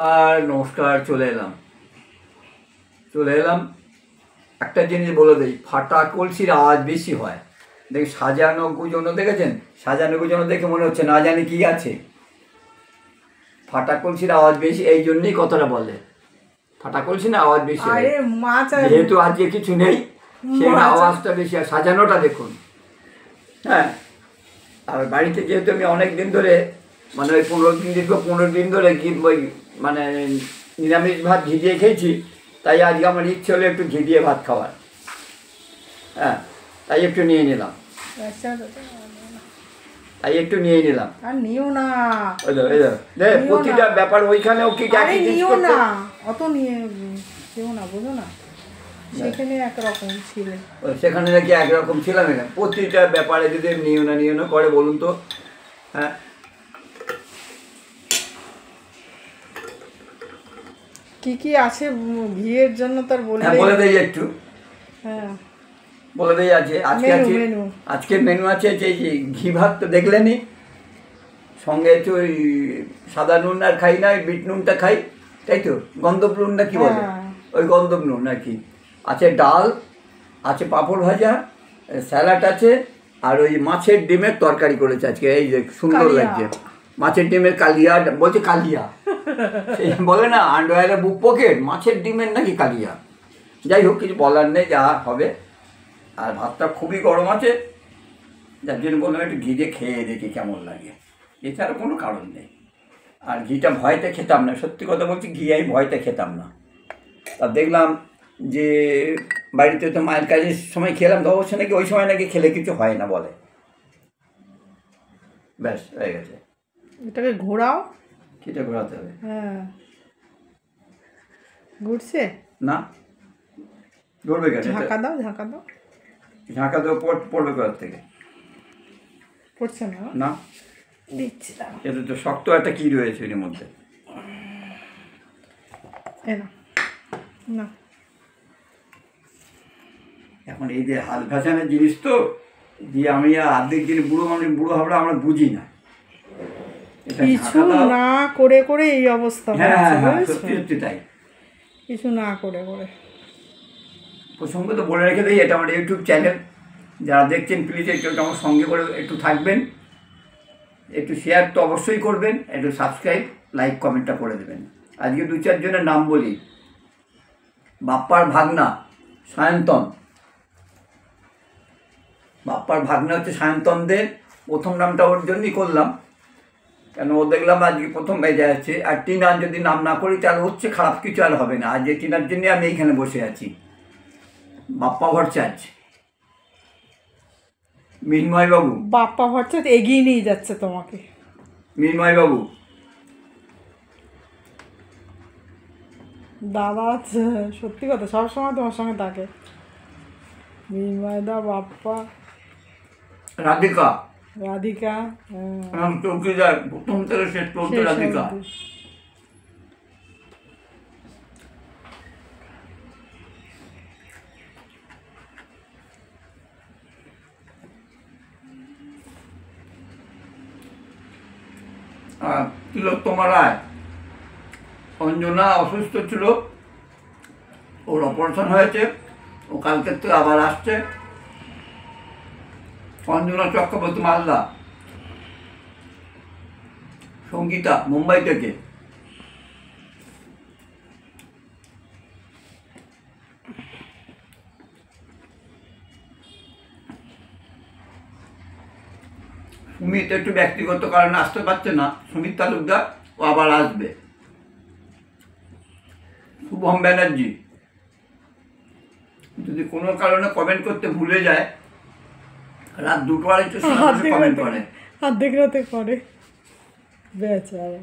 আর নমস্কার, চলে এলাম একটা জিনিস বলে দিই, ফাটা কলসির আওয়াজ বেশি হয়। দেখি সাজানো গুজনো দেখেছেন? সাজানো গুজনো দেখে মনে হচ্ছে না জানি কি আছে। ফাটা কলসির আওয়াজ বেশি, এই জন্যই কথাটা বলে ফাটা কলসি না আওয়াজ বেশি হয়। যেহেতু আজকে কিছু নেই সেই আওয়াজটা বেশি, আর সাজানোটা দেখুন। হ্যাঁ, আর বাড়িতে যেহেতু আমি অনেক দিন ধরে মানে ওই 15 দিন ধরে ওই মানে নিরামিষ ভাত ঘি দিয়ে খেয়েছি, তাই আজকে আমার ইচ্ছে হলো একটু ঘি দিয়ে ভাত খাওয়ার। হ্যাঁ, তাই একটু নিয়ে নিলাম। আর নিও না, প্রতিটা ব্যাপার ওইখানেও কি নিও না, অত নিয়ে নিও না, বুঝো না। সেখানে একরকম ছিলে, সেখানে নাকি একরকম ছিলাম। এখানে প্রতিটা ব্যাপারে যদি নিও না করে বলুন তো। হ্যাঁ, কি কি আছে ঘিয়ের জন্য তার বলে দেই একটু। হ্যাঁ, বলে দেই আছে আজকের মেনু আছে যে ঘি ভাত তো দেখলেনি, সঙ্গে একটু ওই সাদা নুন আর খাই না, ওই বিট নুনটা খাই, তাই তো, গন্ধব নুন না কি বলে, ওই গন্ধব নুন আর কি আছে। ডাল আছে, পাঁপড় ভাজা, স্যালাড আছে, আর ওই মাছের ডিমের তরকারি করেছে আজকে। এই যে সুন্দর লাগছে, মাছের ডিমের কালিয়া বলছে, কালিয়া সেই বলে না আন্ডারওয়্যারে বুক পকেট, মাছের ডিমের নাকি কালিয়া। যাই হোক, কিছু বলার নেই, যা হবে। আর ভাতটা খুবই গরম আছে, যার জন্য বললাম একটু ঘি দিয়ে খেয়ে দেখি কেমন লাগে, এছাড়া কোনো কারণ নেই। আর ঘিটা ভয়তে খেতাম না, সত্যি কথা বলছি, ঘি আমি ভয়তে খেতাম না। তা দেখলাম যে বাড়িতে তো মায়ের কাজের সময় খেলাম, তো অবশ্য নাকি ওই সময় নাকি খেলে কিছু হয় না বলে। ব্যাস হয়ে গেছে। এটাকে ঘোরাও, ঘিটা ঘোরাতে হবে। হ্যাঁ, ঘুরছে না, ঘুরবে কেন? ঝাঁকা দাও ঝাঁকা দেওয়া পড়বে কোথার থেকে? পড়ছে না, না দিচ্ছি এটা তো শক্ত একটা কি রয়েছে এর মধ্যে। না, এখন এই যে হাত ভাসানোর জিনিস তো দিয়ে আমি অর্ধেক দিন বুড়ো হবে আমরা বুঝি না। কিছু না করে করে এই অবস্থা। হ্যাঁ, সত্যি তাই, কিছু না করে করে। প্রসঙ্গ তো বলে রেখে দিই, এটা আমার ইউটিউব চ্যানেল, যারা দেখছেন প্লিজ একটু আমার সঙ্গে করে একটু থাকবেন, একটু শেয়ার তো অবশ্যই করবেন, একটু সাবস্ক্রাইব লাইক কমেন্টটা করে দেবেন। আজকে 2-4 জনের নাম বলি। বাপ্পার ভাগনা সায়ন্তন, বাপ্পার ভাগনা হচ্ছে সায়ন্তনদের, প্রথম নামটা ওর জন্যই করলাম, কেন ও দেখলাম আজকে প্রথম বেজে যাচ্ছে। আর টিনার যদি নাম না করি তাহলে হচ্ছে খারাপ কিছু আর হবে না। আজ যে টিনার জন্য আমি এইখানে বসে আছি। বাপ্পা ভট্টাচার্য, মিনময়বাবু, বাপ্পা ভট্টাচার্য এগিয়ে নিয়ে যাচ্ছে তোমাকে। মিনময়বাবু, দাদা সত্যি কথা, সবসময় তোমার সঙ্গে থাকে। মিনময়দা, বাপ্পা, রাধিকা, চৌকিদার, প্রথম থেকে শেষ পর্যন্ত রাধিকা। তিলোত্তমা রায়, অঞ্জনা অসুস্থ ছিল, ওর অপারেশন হয়েছে, ও কালকের থেকে আবার আসছে। অঞ্জনা চক্রবর্তী মালদা, সঙ্গীতা মুম্বাই থেকে, সুমিত একটু ব্যক্তিগত কারণে আসতে পারছে না, সুমিত তালুকদার, ও আবার আসবে। শুভম ব্যানার্জি, যদি কোনো কারণে কমেন্ট করতে ভুলে যায়, রাত 2-2:30 সময় কমেন্ট করে, অর্ধেক রাতে করে, বেচারা।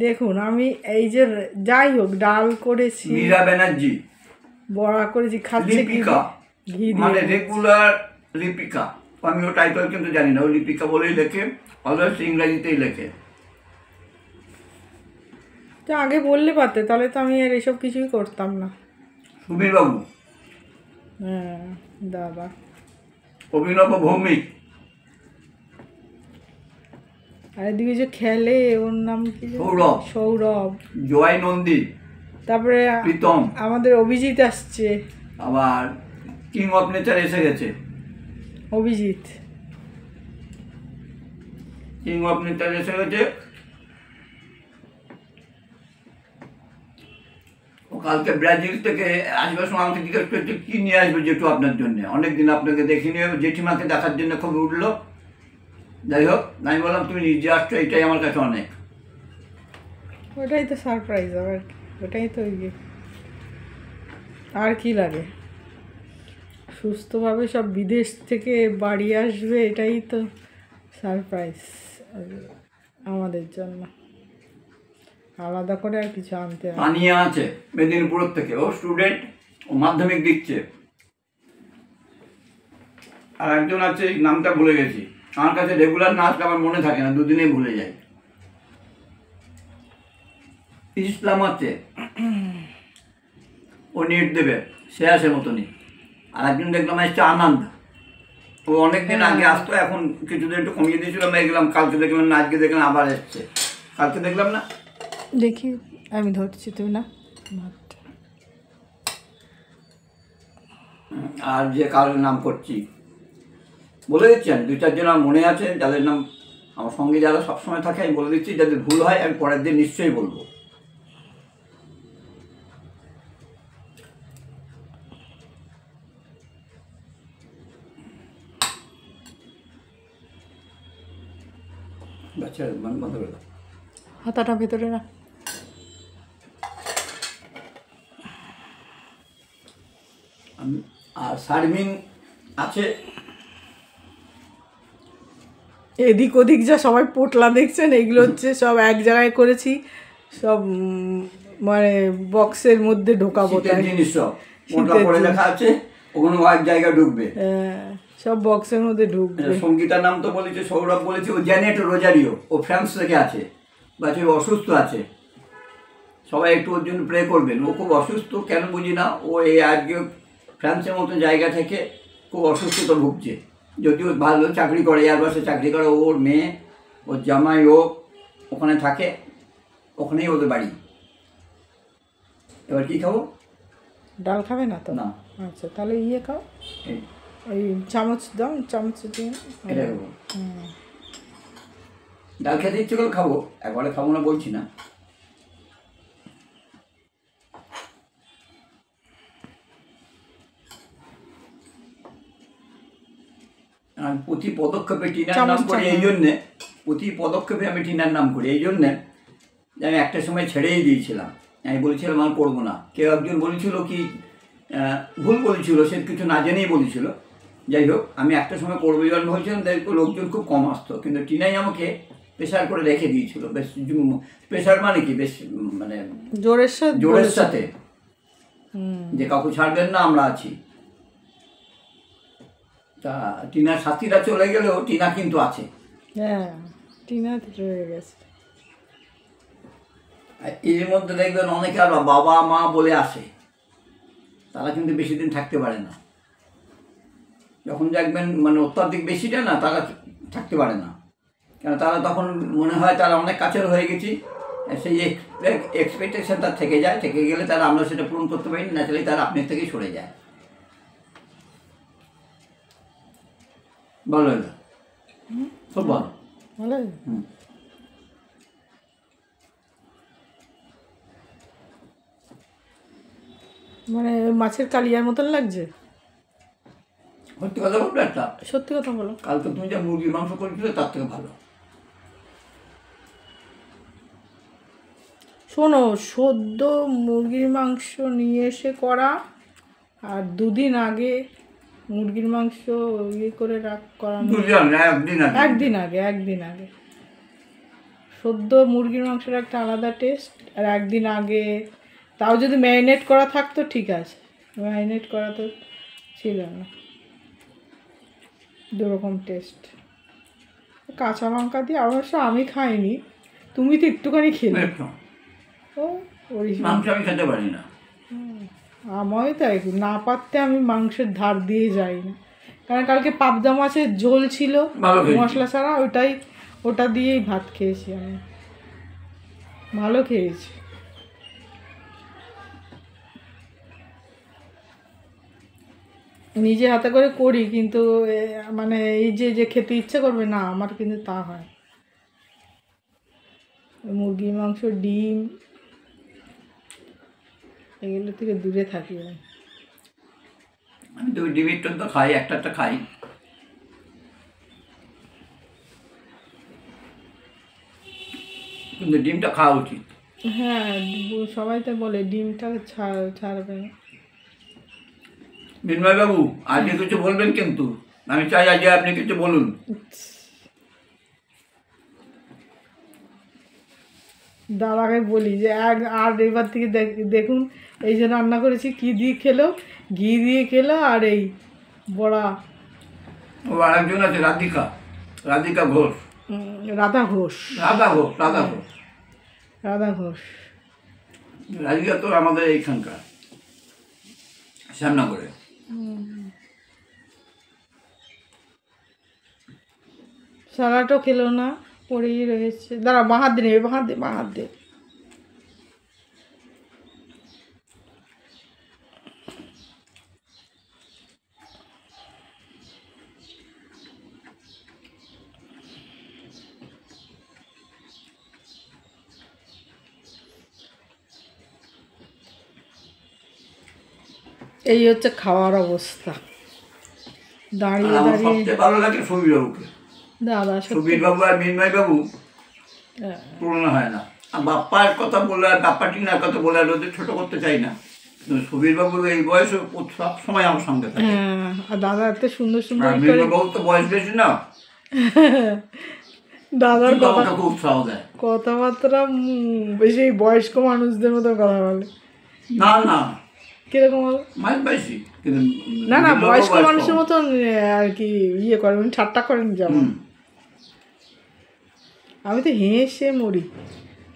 দেখুন, আমি এই যে যাই হোক ডাল করেছি, মীরা ব্যানার্জি, বড়া করেছি, খাচ্ছে ঘি মানে রেগুলার লিপিকা, আমি ও টাইটেল কিন্তু জানি না, ও লিপিকা বলেই লেখে, অলওয়েজ ইংরাজিতেই লেখে। তো আগে বললে পারতে, তাহলে তো আমি আর এসব কিছুই করতাম না। সুবীর বাবু, হ্যাঁ দাদা। অভিনব ভৌমিক। আর এদিকে যে খেলে ওর নাম কি যেন? সৌরভ। সৌরভ। জয় নন্দী। তারপরে প্রীতম। আমাদের অভিজিৎ আসছে। আবার কিং অফ নেচার এসে গেছে। অভিজিৎ কিং অফ নেচার এসে গেছে। ও কালকে ব্রাজিল থেকে আসবার সময় আমাকে জিজ্ঞেস করছে কি নিয়ে আসবে জেঠু আপনার জন্য, অনেকদিন আপনাকে দেখিনি, জেঠিমাকে দেখার জন্য খুব উঠলো। যাই হোক, আমি বললাম তুমি নিজে আসছো, এটাই আমার কাছে অনেক। ওটাই তো সারপ্রাইজ, আবার ওটাই তো ইয়ে, আর কি লাগে। সুস্থভাবে সব বিদেশ থেকে বাড়ি আসবে, এটাই তো সারপ্রাইজ আমাদের জন্য। আলাদা করে আর কিছু আনতে হবে। তানিয়া আছে মেদিনীপুরের থেকে, ও স্টুডেন্ট, ও মাধ্যমিক দিচ্ছে। আর একজন আছে, নামটা ভুলে গেছি, আমার কাছে রেগুলার না আসলে আমার মনে থাকে না, দুদিনেই ভুলে যাই। ইসলাম আছে, ও নেট দেবে, সে আসে মতনই। আর একজন দেখলাম এসছে আনন্দ, ও অনেকদিন আগে আসতো, এখন কিছুদিন একটু কমিয়ে দিয়েছিলাম, দেখলাম কালকে দেখলাম না, আজকে দেখলাম আবার এসছে। কালকে দেখলাম না, দেখি আমি ধরছি, তুই না। আর যে কারোর নাম করছি বলে দিচ্ছি, আমি 2-4 জন আমার মনে আছে যাদের নাম আমার সঙ্গে যারা সবসময় থাকে, আমি বলে দিচ্ছি, যাদের ভুল হয় আমি পরের দিন নিশ্চয়ই বলবো। বাচ্চারা বন্ধ করে দাও, হাতাটা ভেতরে না। আর শারমিন আছে। এদিক ওদিক যা সবাই পোটলা দেখছেন, এগুলো হচ্ছে সব এক জায়গায় করেছি, সব মানে বক্সের মধ্যে ঢোকাবো। শীতের জিনিস সব মোটা করে লেখা আছে, ওখানে এক জায়গায় ঢুকবে, সব বক্সের মধ্যে ঢুকবে। সঙ্গীতার নাম তো বলেছে, সৌরভ বলেছে, ও জ্যানেট রোজারিও, ও ফ্রান্স থেকে আছে, বাচ্চা অসুস্থ আছে, সবাই একটু ওর জন্য প্রে করবেন। ও খুব অসুস্থ, কেন বুঝি না, ও এই আজকে ফ্রান্সের মতো জায়গা থেকে খুব অসুস্থতা ভুগছে, যদিও ভালো চাকরি করে, এয়ারবাসে চাকরি করে, ওর মেয়ে, ওর জামাই, ও ওখানে থাকে, ওখানেই ওদের বাড়ি। এবার কি খাবো? ডাল খাবে না তো? না। আচ্ছা, তাহলে ইয়ে খাও, ওই চামচ দাও, চামচ দিয়ে এটা খাবো। ডাল খেতে ইচ্ছে করে খাবো, একবারে খাবো না বলছি না। আমি প্রতি পদক্ষেপে টিনার নাম করি এই জন্যে, প্রতি পদক্ষেপে আমি টিনার নাম করি এই জন্যে যে আমি একটা সময় ছেড়েই দিয়েছিলাম, আমি বলেছিলাম আর করবো না। কেউ একজন বলেছিল কি, ভুল বলেছিল, সে কিছু না জেনেই বলেছিল। যাই হোক, আমি একটা সময় করবো যখন বলছিলাম, দেখো লোকজন খুব কম আসতো, কিন্তু টিনাই আমাকে প্রেশার করে রেখে দিয়েছিল, বেশ প্রেশার মানে কি, বেশ মানে জোরের সাথে, যে কাউকে ছাড়বেন না, আমরা আছি। তা টিনার সাথীরা চলে গেলেও টিনা কিন্তু আছে। হ্যাঁ, টিনা রয়ে গেছে। এর মধ্যে দেখবেন অনেকে আর বাবা মা বলে আসে, তারা কিন্তু বেশি দিন থাকতে পারে না। যখন দেখবেন মানে অত্যাধিক বেশিটা না, তারা থাকতে পারে না, কেন তারা তখন মনে হয় তারা অনেক কাছের হয়ে গেছি, সেই এক্সপেকটেশন তার থেকে যায়, থেকে গেলে তারা আমরা সেটা পূরণ করতে পারি না, ন্যাচারালি তারা আপনার থেকেই সরে যায়। ভালো হলো, খুব ভালো, ভালো। মানে মাছের কালিয়ার মতন লাগছে। সত্যি কথা বলবো একটা, সত্যি কথা বলো, কালকে তুমি যা মুরগির মাংস করেছিলে তার থেকে ভালো। শোনো, সদ্য মুরগির মাংস নিয়ে এসে করা, আর 2 দিন আগে মুরগির মাংস ইয়ে করে করানো, একদিন আগে সদ্য মুরগির মাংসের একটা আলাদা টেস্ট, আর একদিন আগে তাও যদি ম্যারিনেট করা থাকতো ঠিক আছে, ম্যারিনেট করা তো ছিল না, 2 রকম টেস্ট। কাঁচা লঙ্কা দিয়ে অবশ্য আমি খাইনি, তুমি তো একটুখানি খেলে। মাংস আমি খেতে পারি না, আমারও তাই, না পারতে আমি মাংসের ধার দিয়ে যাই না, কারণ কালকে পাবদা মাছের ঝোল ছিল মশলা ছাড়া, ওটা দিয়েই ভাত খেয়েছি আমি, ভালো খেয়েছি। নিজে হাতে করে করি, কিন্তু মানে এই যে খেতে ইচ্ছে করবে না, আমার কিন্তু তা হয়। মুরগির মাংস, ডিম এগুলো থেকে দূরে থাকি আমি তো ডিমের তো খাই, একটা খাই। কিন্তু ডিমটা খাওয়া উচিত। হ্যাঁ, সবাই তো বলে ডিমটা ছাড়বে না। মিনময়বাবু, আজকে কিছু বলবেন? কিন্তু আমি চাই আজকে আপনি কিছু বলুন। দাদাকে বলি যে আর এবার থেকে দেখুন এই যে রান্না করেছি, কি দিয়ে খেলো, ঘি দিয়ে খেলো, আর এই বড়া। ও আরেকজন আছে, রাধিকা ঘোষ। রাধা ঘোষ। রাধিকা তো আমাদের এইখানকার শ্যামনগরে। সালাডও খেলো না, পড়েই রয়েছে। দাঁড়া, বাহাত দে, বাহাত দে। এই হচ্ছে খাওয়ার অবস্থা, দাঁড়িয়ে দাঁড়িয়ে। সবচেয়ে ভালো লাগে সুবীর বাবুকে। দাদা, সুবীর বাবু আর মিনময় বাবু তুলনা হয় না। বাপ্পার কথা বলে আর বাপ্পা টিনার কথা বলে আর ওদের ছোট করতে চাই না, সুবীর বাবু এই বয়সে সব সময় আমার সঙ্গে থাকে। আর দাদা এত সুন্দর সুন্দর। মিনময় বাবু তো বয়স বেশি না, দাদার কথা খুব উৎসাহ দেয়, কথাবার্তা বেশি বয়স্ক মানুষদের মতো কথা বলে। না কিরকম বেশি, কিন্তু না বয়স্ক মানুষের মতন আর কি ইয়ে করে, ঠাট্টা করেন যেমন। আমি তো হেসে মরি,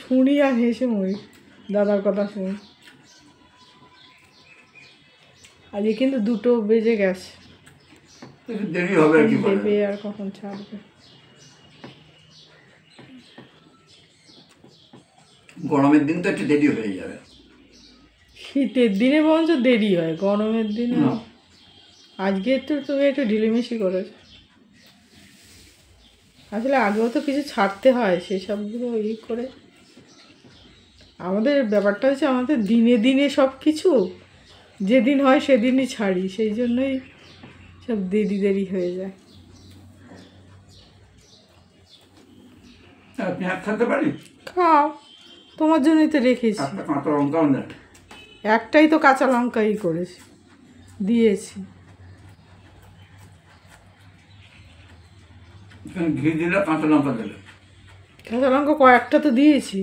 শুনি আর হেসে মরি দাদার কথা শুনি। আজকে কিন্তু 2টো বেজে গেছে, দেরি হবে দেবে আর কখন ছাড়বে। গরমের দিন তো একটু দেরি হয়ে যাবে। শীতের দিনে বরঞ্চ দেরি হয়, গরমের দিনে। আজকে তুমি একটু ঢিলেমিশি করেছো। আসলে আগেও তো কিছু ছাড়তে হয়, সেসবগুলো করে। আমাদের ব্যাপারটা হচ্ছে আমাদের দিনে দিনে সব কিছু যেদিন হয় সেদিনই ছাড়ি, সেই জন্যই সব দেরি হয়ে যায়। পেঁয়াজ খেতে পারি? খাও, তোমার জন্যই তো রেখেছি। কাঁচা লঙ্কাও দেয়, একটাই তো কাঁচা লঙ্কাই করেছি, দিয়েছি। ঘি দিলে কাঁচা লঙ্কা দিলে, কাঁচা লঙ্কা কয়েকটা তো দিয়েছি।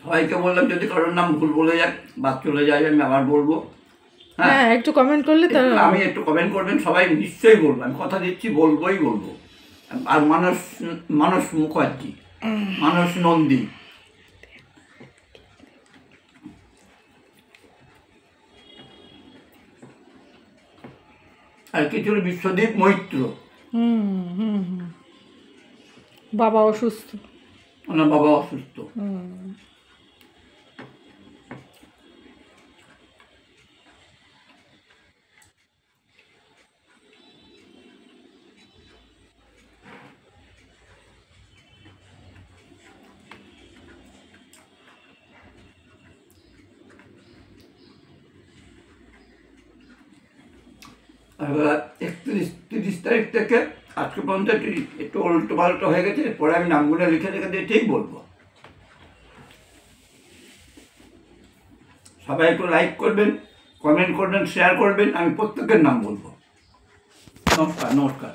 সবাইকে বললাম যদি কারোর নাম ভুল বলে যাক বাদ চলে যায়, আমি আবার বলবো। হ্যাঁ, একটু কমেন্ট করলে তাহলে আমি একটু কমেন্ট করবেন, সবাই নিশ্চয়ই বলবো, আমি কথা দিচ্ছি বলবোই বলবো। আর মানস মুখার্জি, মানস নন্দী, আর কিছু বিশ্বদীপ মৈত্র। বাবা অসুস্থ, ওনার বাবা অসুস্থ। এবার 31-30 তারিখ থেকে আজকে পর্যন্ত একটু উল্টো পাল্টো হয়ে গেছে, পরে আমি নামগুলো লিখে রেখে দিয়ে ঠিক বলবো। সবাই একটু লাইক করবেন, কমেন্ট করবেন, শেয়ার করবেন, আমি প্রত্যেকের নাম বলবো। নমস্কার।